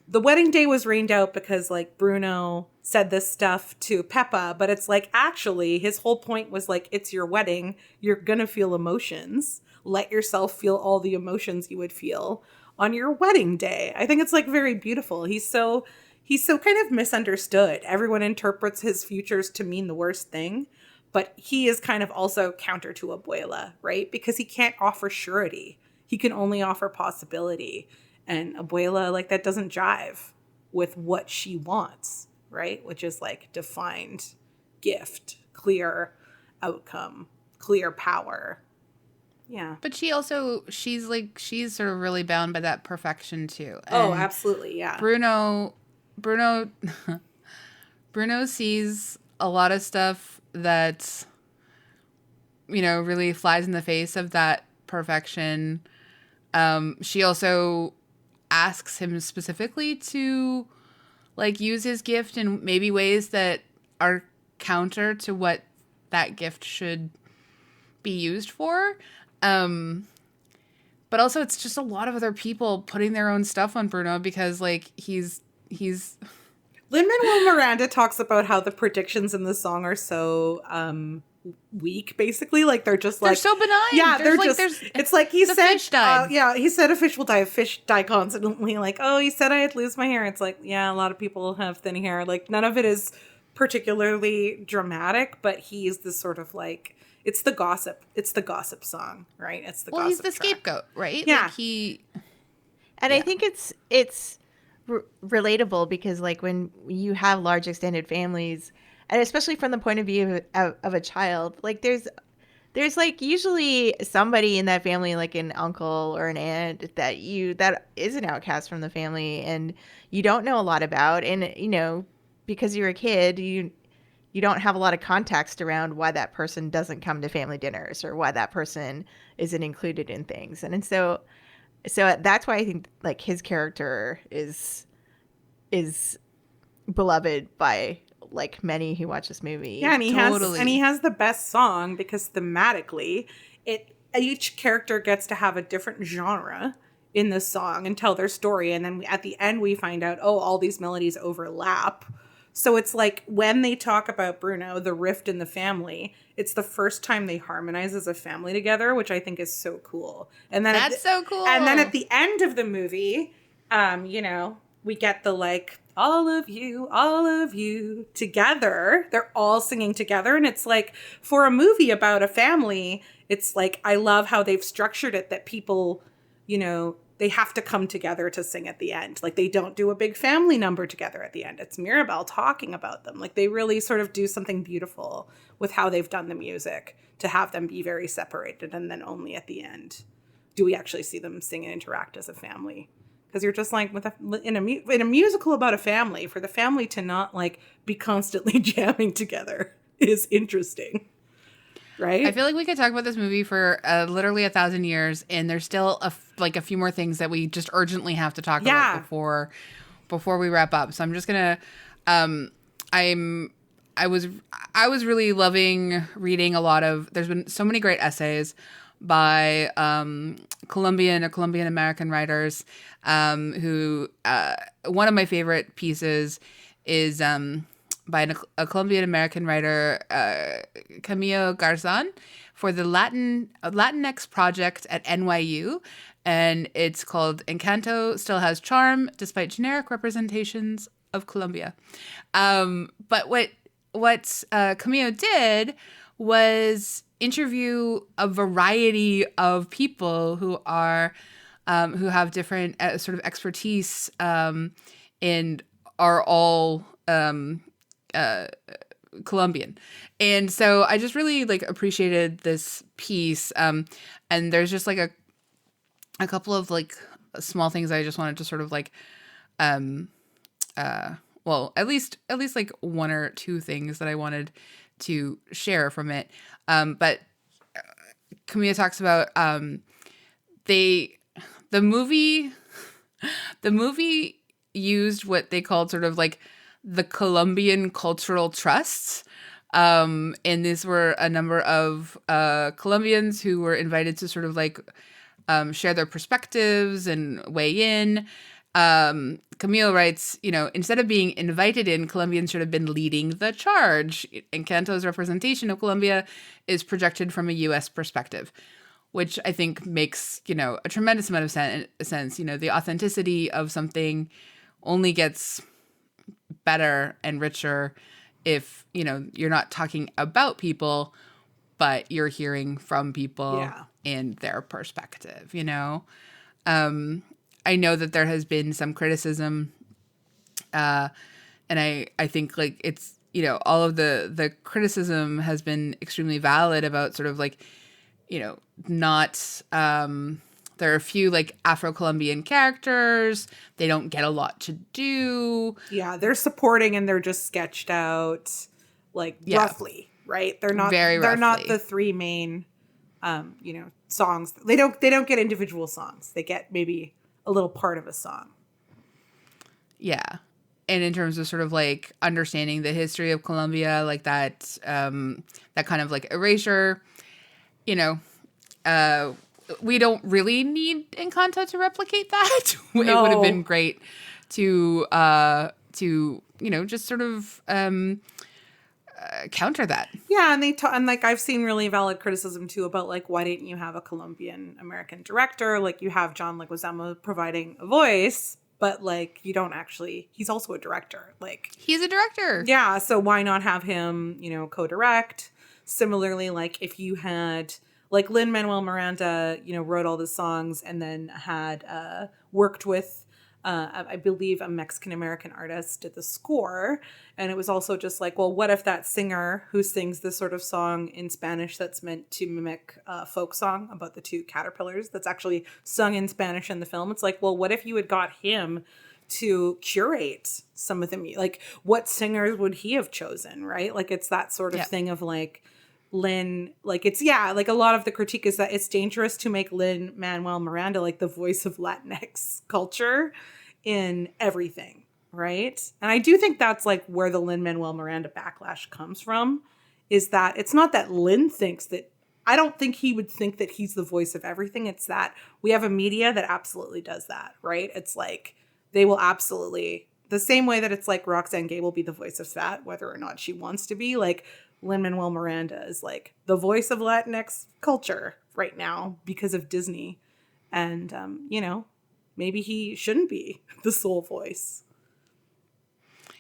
the wedding day was rained out because like Bruno said this stuff to Peppa, but it's like actually his whole point was like, it's your wedding, you're gonna feel emotions. Let yourself feel all the emotions you would feel on your wedding day. I think it's like very beautiful. He's so kind of misunderstood. Everyone interprets his futures to mean the worst thing, but he is kind of also counter to Abuela, right? Because he can't offer surety. He can only offer possibility. And Abuela, like, that doesn't jive with what she wants, right? Which is like defined gift, clear outcome, clear power. Yeah. But she's sort of really bound by that perfection too. And absolutely. Yeah. Bruno sees a lot of stuff that, really flies in the face of that perfection. She also asks him specifically to like use his gift in maybe ways that are counter to what that gift should be used for. But also it's just a lot of other people putting their own stuff on Bruno because like he's Lin-Manuel Miranda talks about how the predictions in the song are so weak, basically. Like they're so benign. Yeah, it's like he said fish died. He said a fish will die. A fish die constantly. Like, oh, he said I'd lose my hair. It's like, yeah, a lot of people have thin hair. Like none of it is particularly dramatic, but he is this sort of like, it's the gossip song, right? It's the gossip he's the track. scapegoat, right? Yeah. I think it's relatable because like when you have large extended families, and especially from the point of view of a child, like there's like usually somebody in that family, like an uncle or an aunt that is an outcast from the family and you don't know a lot about, and because you're a kid, you don't have a lot of context around why that person doesn't come to family dinners or why that person isn't included in things. And so that's why I think like his character is beloved by like many who watch this movie. Yeah, and he has the best song because thematically each character gets to have a different genre in the song and tell their story, and then at the end we find out, oh, all these melodies overlap. So it's like when they talk about Bruno, the rift in the family, it's the first time they harmonize as a family together, which I think is so cool. And then that's so cool. And then at the end of the movie, we get the like all of you together. They're all singing together. And it's like, for a movie about a family, it's like, I love how they've structured it that people, you know, they have to come together to sing at the end. Like, they don't do a big family number together at the end. It's Mirabel talking about them. Like, they really sort of do something beautiful with how they've done the music to have them be very separated. And then only at the end do we actually see them sing and interact as a family. Because you're just like, in a musical about a family, for the family to not like be constantly jamming together is interesting, right? I feel like we could talk about this movie for literally 1,000 years, and there's still a few more things that we just urgently have to talk about before we wrap up. So I'm just gonna, I was really loving reading a lot of. There's been so many great essays by Colombian American writers, who one of my favorite pieces is by a Colombian American writer, Camilo Garzón, for the Latinx project at NYU, and it's called "Encanto Still Has Charm Despite Generic Representations of Colombia." But what Camilo did was interview a variety of people who have different sort of expertise, and are all Colombian. And so I just really like appreciated this piece. And there's just like a couple of like small things I just wanted to sort of like, well, at least like one or two things that I wanted to share from it. But Camilla talks about the movie used what they called sort of like the Colombian cultural trusts. And these were a number of Colombians who were invited to sort of like share their perspectives and weigh in. Camille writes, you know, instead of being invited in, Colombians should have been leading the charge. Encanto's representation of Colombia is projected from a U.S. perspective, which I think makes, you know, a tremendous amount of sense. You know, the authenticity of something only gets better and richer if, you know, you're not talking about people, but you're hearing from people in their perspective, you know? I know that there has been some criticism, and I think like it's, you know, all of the criticism has been extremely valid about sort of like, you know, not, there are a few like Afro-Colombian characters. They don't get a lot to do. Yeah, they're supporting and they're just sketched out like roughly, right? They're not they're not the three main you know, songs. They don't get individual songs. They get maybe a little part of a song. Yeah. And in terms of sort of like understanding the history of Colombia, like that that kind of like erasure, you know, we don't really need Encanto to replicate that. No. It would have been great to you know, just sort of counter that. Yeah, and and like I've seen really valid criticism too about like, why didn't you have a Colombian American director? Like, you have John Leguizamo providing a voice, but like you don't actually. He's also a director. Like, he's a director. Yeah, so why not have him, you know, co-direct? Similarly, like if you had like Lin-Manuel Miranda, you know, wrote all the songs and then had worked with I believe a Mexican-American artist did the score. And it was also just like, well, what if that singer who sings this sort of song in Spanish that's meant to mimic a folk song about the two caterpillars that's actually sung in Spanish in the film? It's like, well, what if you had got him to curate some of the music? Like, what singers would he have chosen, right? Like, it's that sort of thing of like, Lin, like it's, like a lot of the critique is that it's dangerous to make Lin-Manuel Miranda like the voice of Latinx culture in everything, right? And I do think that's like where the Lin-Manuel Miranda backlash comes from, is that it's not that Lin thinks that, I don't think he would think that he's the voice of everything. It's that we have a media that absolutely does that, right? It's like they will absolutely, the same way that it's like Roxane Gay will be the voice of fat, whether or not she wants to be, like Lin-Manuel Miranda is like the voice of Latinx culture right now because of Disney. And, you know, maybe he shouldn't be the sole voice.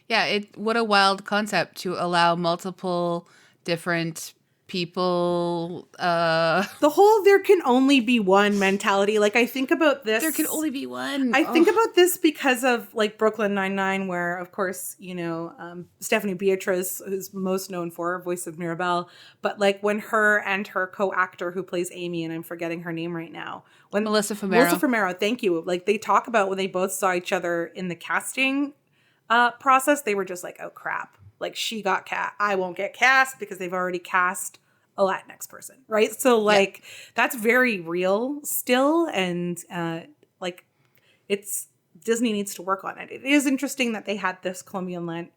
Yeah, what a wild concept to allow multiple different people. The whole there can only be one mentality. Like, I think about this. There can only be one. I think about this because of like Brooklyn Nine-Nine, where of course, Stephanie Beatriz, who's most known for her voice of Mirabelle, but like when her and her co-actor who plays Amy, and I'm forgetting her name right now, when Melissa Fumero. Melissa Fumero, thank you. Like they talk about when they both saw each other in the casting process, they were just like, oh crap, like she got cast, I won't get cast because they've already cast a Latinx person, right? So like that's very real still, and like it's Disney needs to work on it. It is interesting that they had this Colombian land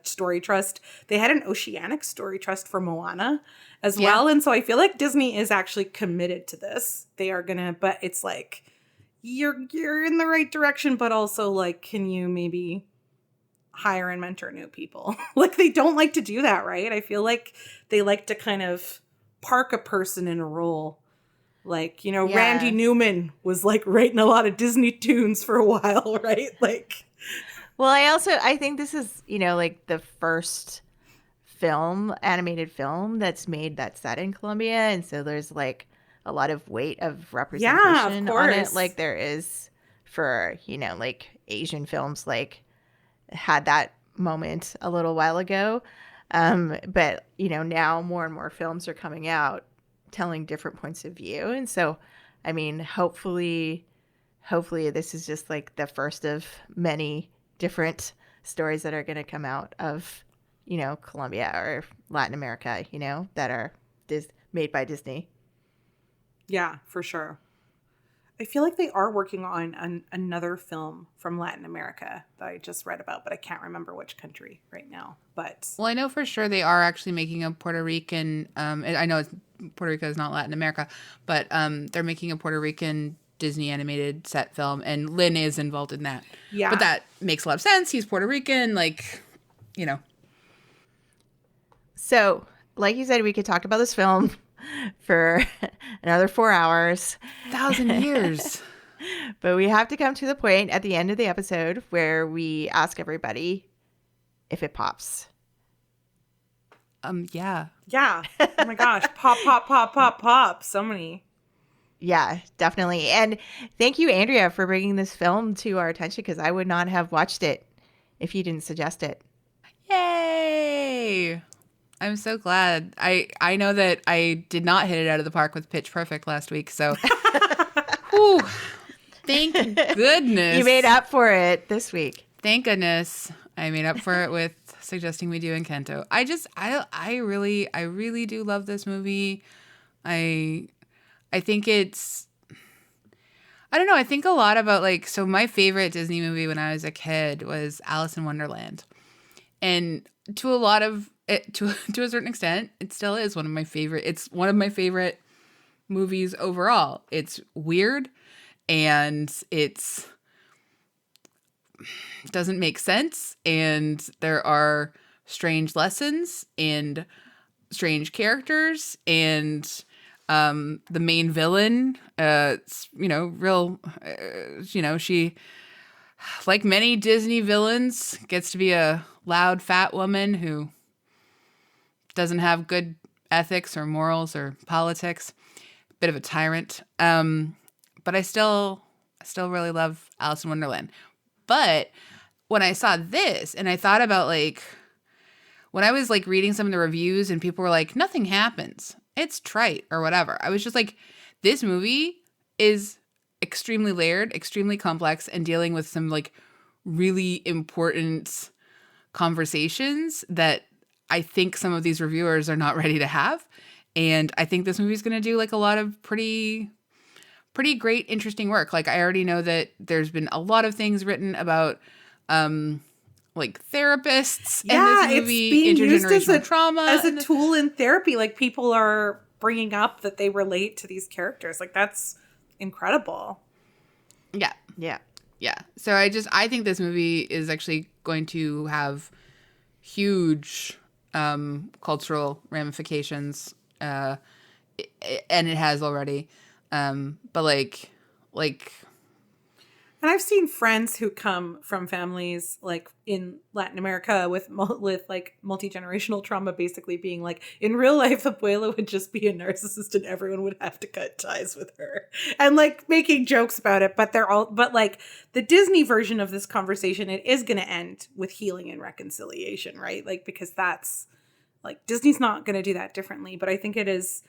story trust. They had an oceanic story trust for Moana as well, and so I feel like Disney is actually committed to this. They are gonna, but it's like you're in the right direction, but also like, can you maybe hire and mentor new people? Like they don't like to do that, right? I feel like they like to kind of park a person in a role. Like, Randy Newman was like writing a lot of Disney tunes for a while, right? Like, well, I think this is, like the first animated film that's made that's set in Colombia. And so there's like a lot of weight of representation on it. Like there is for, like Asian films, like had that moment a little while ago. But now more and more films are coming out telling different points of view. And so, I mean, hopefully this is just like the first of many different stories that are going to come out of, Colombia or Latin America, that are made by Disney. Yeah, for sure. I feel like they are working on another film from Latin America that I just read about, but I can't remember which country right now. But well, I know for sure they are actually making a Puerto Rican. I know Puerto Rico is not Latin America, but they're making a Puerto Rican Disney animated set film, and Lin is involved in that. Yeah, but that makes a lot of sense. He's Puerto Rican, like. So, like you said, we could talk about this film for another 4 hours. 1,000 years. But we have to come to the point at the end of the episode where we ask everybody if it pops. Yeah. Yeah. Oh my gosh. Pop, pop, pop, pop, pop. So many. Yeah, definitely. And thank you, Andrea, for bringing this film to our attention, because I would not have watched it if you didn't suggest it. Yay! I'm so glad. I know that I did not hit it out of the park with Pitch Perfect last week, so whew, thank goodness. You made up for it this week. Thank goodness I made up for it with suggesting we do Encanto. I really do love this movie. I think it's, I don't know, I think a lot about like, so my favorite Disney movie when I was a kid was Alice in Wonderland. And to a lot of it, to a certain extent, it still is one of my favorite. It's one of my favorite movies overall. It's weird and it doesn't make sense, and there are strange lessons and strange characters, and the main villain, she, like many Disney villains, gets to be a loud fat woman who doesn't have good ethics or morals or politics. Bit of a tyrant. But I still really love Alice in Wonderland. But when I saw this and I thought about like, when I was like reading some of the reviews and people were like, nothing happens, it's trite or whatever, I was just like, this movie is extremely layered, extremely complex, and dealing with some like really important conversations that I think some of these reviewers are not ready to have. And I think this movie is going to do like a lot of pretty great, interesting work. Like I already know that there's been a lot of things written about like therapists in this movie, it's being used as trauma as a tool in therapy. Like people are bringing up that they relate to these characters. Like that's incredible. Yeah. So I think this movie is actually going to have huge cultural ramifications, and it has already. But like, And I've seen friends who come from families like in Latin America with like multi-generational trauma basically being like, in real life, Abuela would just be a narcissist and everyone would have to cut ties with her, and like making jokes about it. But like the Disney version of this conversation, it is going to end with healing and reconciliation, right? Like, because that's like, Disney's not going to do that differently. But I think it is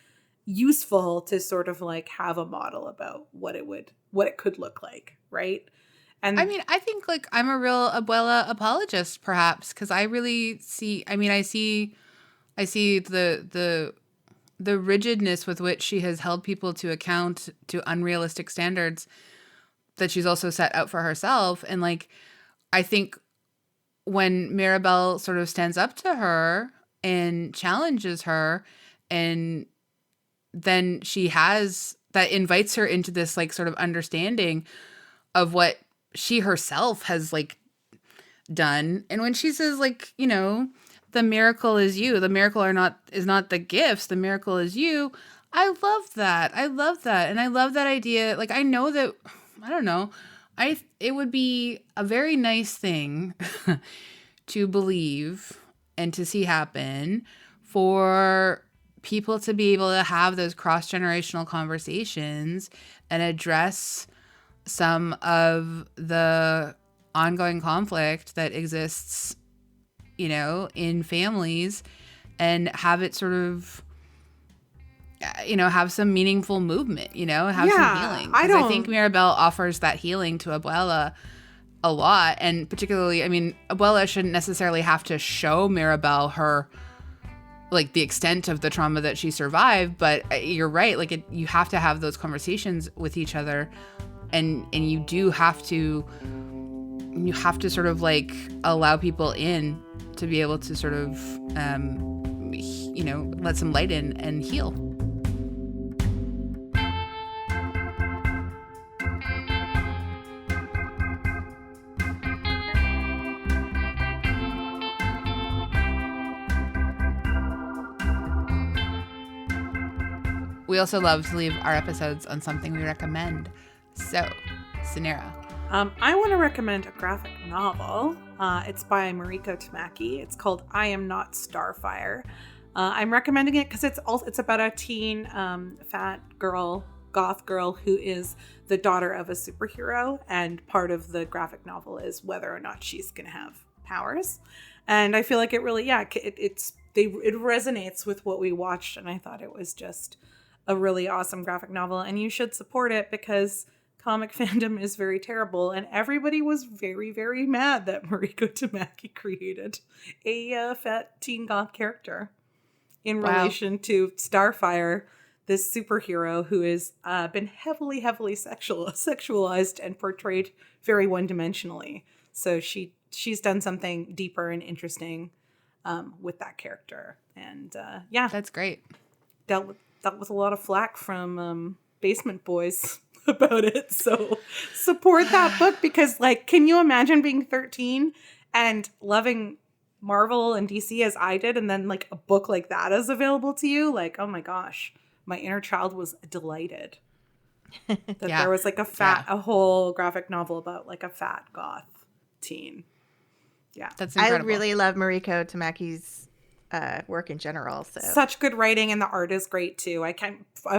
useful to sort of like have a model about what it could look like, right? And I mean, I think like I'm a real Abuela apologist, perhaps, because I really see. I mean, I see the rigidness with which she has held people to account to unrealistic standards that she's also set out for herself, and like I think when Mirabel sort of stands up to her and challenges her, and then she has that invites her into this like sort of understanding of what she herself has like done. And when she says like, you know, the miracle is you, the miracle is not the gifts, the miracle is you. I love that. And I love that idea. Like, I know that, I don't know, it would be a very nice thing to believe and to see happen for people to be able to have those cross-generational conversations and address some of the ongoing conflict that exists, you know, in families, and have it sort of, you know, have some meaningful movement, you know, have some healing. I think Mirabel offers that healing to Abuela a lot. And particularly, I mean, Abuela shouldn't necessarily have to show Mirabel her, like, the extent of the trauma that she survived, but you're right, like, you have to have those conversations with each other, and you do have to sort of like allow people in to be able to sort of you know, let some light in and heal. We also love to leave our episodes on something we recommend. So, Cynara. I want to recommend a graphic novel. It's by Mariko Tamaki. It's called I Am Not Starfire. I'm recommending it because it's about a teen fat girl, goth girl, who is the daughter of a superhero, and part of the graphic novel is whether or not she's going to have powers. And I feel like it really, it resonates with what we watched, and I thought it was just a really awesome graphic novel, and you should support it because comic fandom is very terrible, and everybody was very, very mad that Mariko Tamaki created a fat teen goth character in relation to Starfire, this superhero who has been heavily sexualized and portrayed very one-dimensionally. So she's done something deeper and interesting with that character, and that's great. Dealt with a lot of flack from Basement Boys about it. So support that book, because like, can you imagine being 13 and loving Marvel and DC as I did, and then like a book like that is available to you? Like, oh my gosh, my inner child was delighted that there was like a whole graphic novel about like a fat goth teen. Yeah, that's incredible. I really love Mariko Tamaki's work in general. So such good writing, and the art is great too. I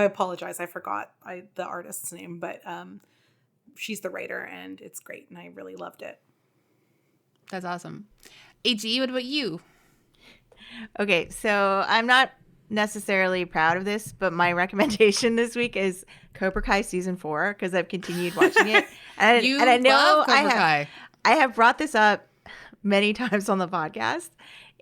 apologize, I forgot the artist's name, but she's the writer, and it's great, and I really loved it. That's awesome. AG, what about you? Okay, so I'm not necessarily proud of this, but my recommendation this week is Cobra Kai season 4, because I've continued watching it, and I know love Cobra Kai. I have brought this up many times on the podcast,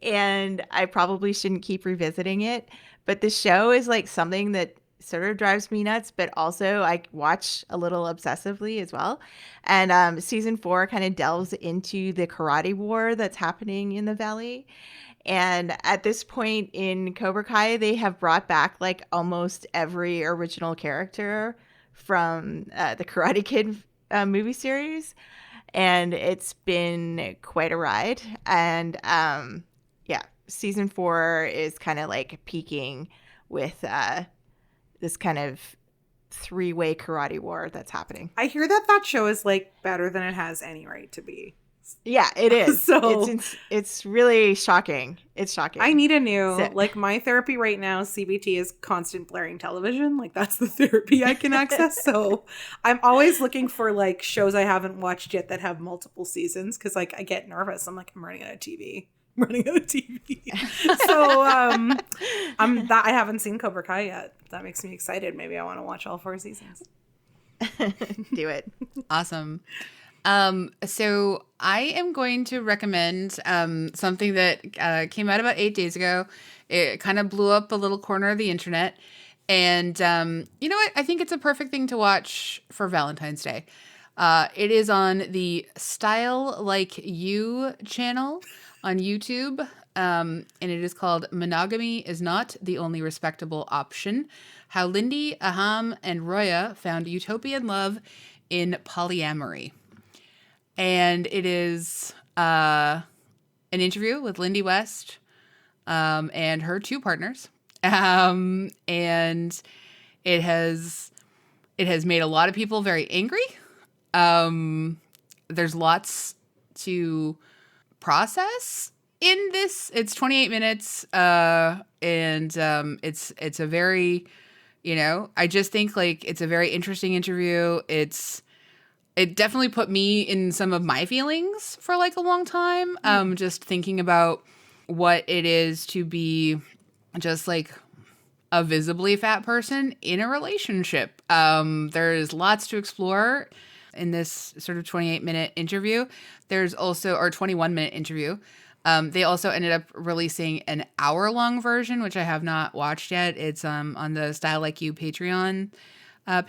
and I probably shouldn't keep revisiting it, but the show is like something that sort of drives me nuts, but also I watch a little obsessively as well. And season 4 kind of delves into the karate war that's happening in the valley. And at this point in Cobra Kai, they have brought back like almost every original character from the Karate Kid movie series. And it's been quite a ride. And season 4 is kind of like peaking with this kind of three-way karate war that's happening. I hear that show is like better than it has any right to be. Yeah, it is. So it's really shocking. It's shocking. I need a new, like my therapy right now, CBT is constant blaring television. Like that's the therapy I can access. So I'm always looking for like shows I haven't watched yet that have multiple seasons. Cause like I get nervous. I'm like, I'm running out of TV. So I haven't seen Cobra Kai yet. That makes me excited. Maybe I want to watch all 4 seasons. Do it. Awesome. So I am going to recommend something that came out about 8 days ago. It kind of blew up a little corner of the internet. And you know what? I think it's a perfect thing to watch for Valentine's Day. It is on the Style Like You channel on YouTube. And it is called Monogamy is Not the Only Respectable Option. How Lindy, Aham, and Roya Found Utopian Love in Polyamory. And it is an interview with Lindy West and her 2 partners. And it has made a lot of people very angry. There's lots to process in this. It's 28 minutes and it's a very, I just think like it's a very interesting interview. It definitely put me in some of my feelings for like a long time. Just thinking about what it is to be just like a visibly fat person in a relationship. There's lots to explore in this sort of 28-minute interview. There's also, or 21-minute interview. They also ended up releasing an hour-long version, which I have not watched yet. It's on the Style Like You Patreon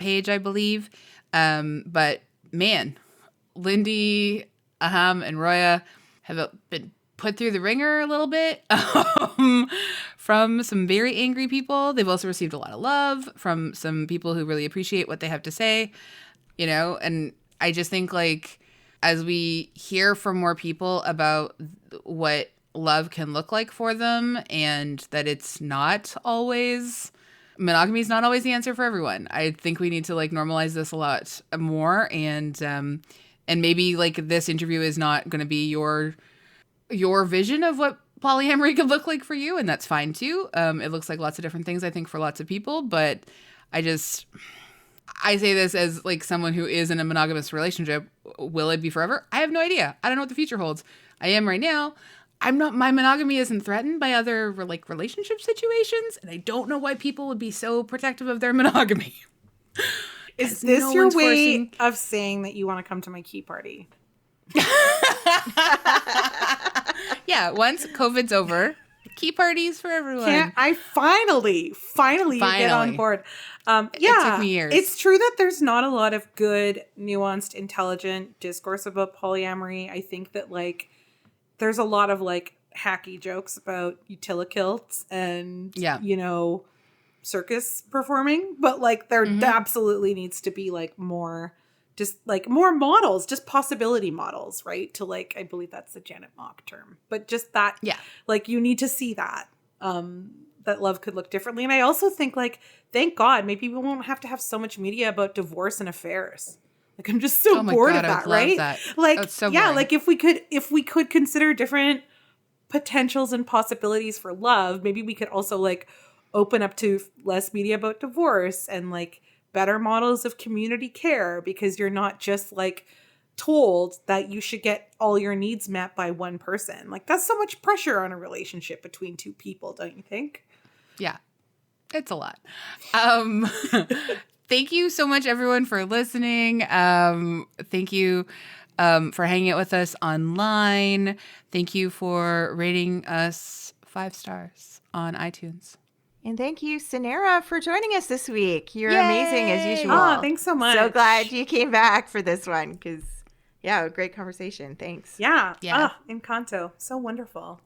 page, I believe. But man, Lindy, Aham, and Roya have been put through the ringer a little bit from some very angry people. They've also received a lot of love from some people who really appreciate what they have to say, and I just think like as we hear from more people about what love can look like for them and that it's not always... monogamy is not always the answer for everyone. I think we need to like normalize this a lot more, and maybe like this interview is not going to be your vision of what polyamory could look like for you, and that's fine too. It looks like lots of different things I think for lots of people, but I say this as like someone who is in a monogamous relationship. Will it be forever? I have no idea. I don't know what the future holds. I am right now. My monogamy isn't threatened by other like relationship situations, and I don't know why people would be so protective of their monogamy. Is this your way of saying that you want to come to my key party? Yeah, once COVID's over, key parties for everyone. Can't I finally get on board? Yeah, it took me years. It's true that there's not a lot of good, nuanced, intelligent discourse about polyamory. I think that like there's a lot of like hacky jokes about utilikilts and circus performing, but like there absolutely needs to be like more models, just possibility models, right? To like, I believe that's the Janet Mock term, but just that, like you need to see that, that love could look differently. And I also think like, thank God, maybe we won't have to have so much media about divorce and affairs. Like I'm just so bored of that, right? That. Like, so yeah, boring. Like if we could consider different potentials and possibilities for love, maybe we could also like open up to less media about divorce and like better models of community care, because you're not just like told that you should get all your needs met by one person. Like that's so much pressure on a relationship between 2 people, don't you think? Yeah, it's a lot. Thank you so much, everyone, for listening. Thank you for hanging out with us online. Thank you for rating us 5 stars on iTunes. And thank you, Cynara, for joining us this week. You're Yay! amazing as usual. Oh, thanks so much. So glad you came back for this one because, yeah, great conversation. Thanks. Yeah. Encanto. So wonderful.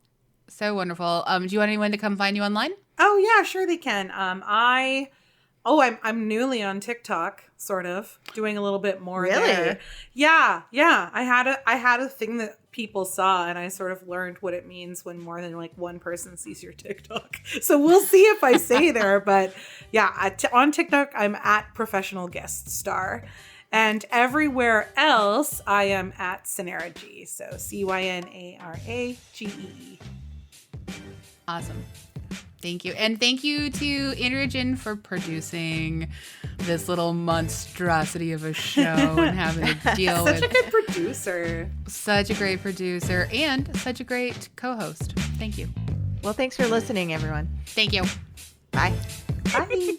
So wonderful. Do you want anyone to come find you online? Oh, yeah, sure they can. I'm newly on TikTok, sort of, doing a little bit more there. Yeah. I had a thing that people saw, and I sort of learned what it means when more than like one person sees your TikTok. So we'll see if I stay there, but Yeah, on TikTok, I'm at professional guest star. And everywhere else, I am at Cynara G. So CYNARAGEE. Awesome. Thank you. And thank you to Andrea Gin for producing this little monstrosity of a show and having to deal with. Such a good producer. Such a great producer and such a great co-host. Thank you. Well, thanks for listening, everyone. Thank you. Bye. Bye.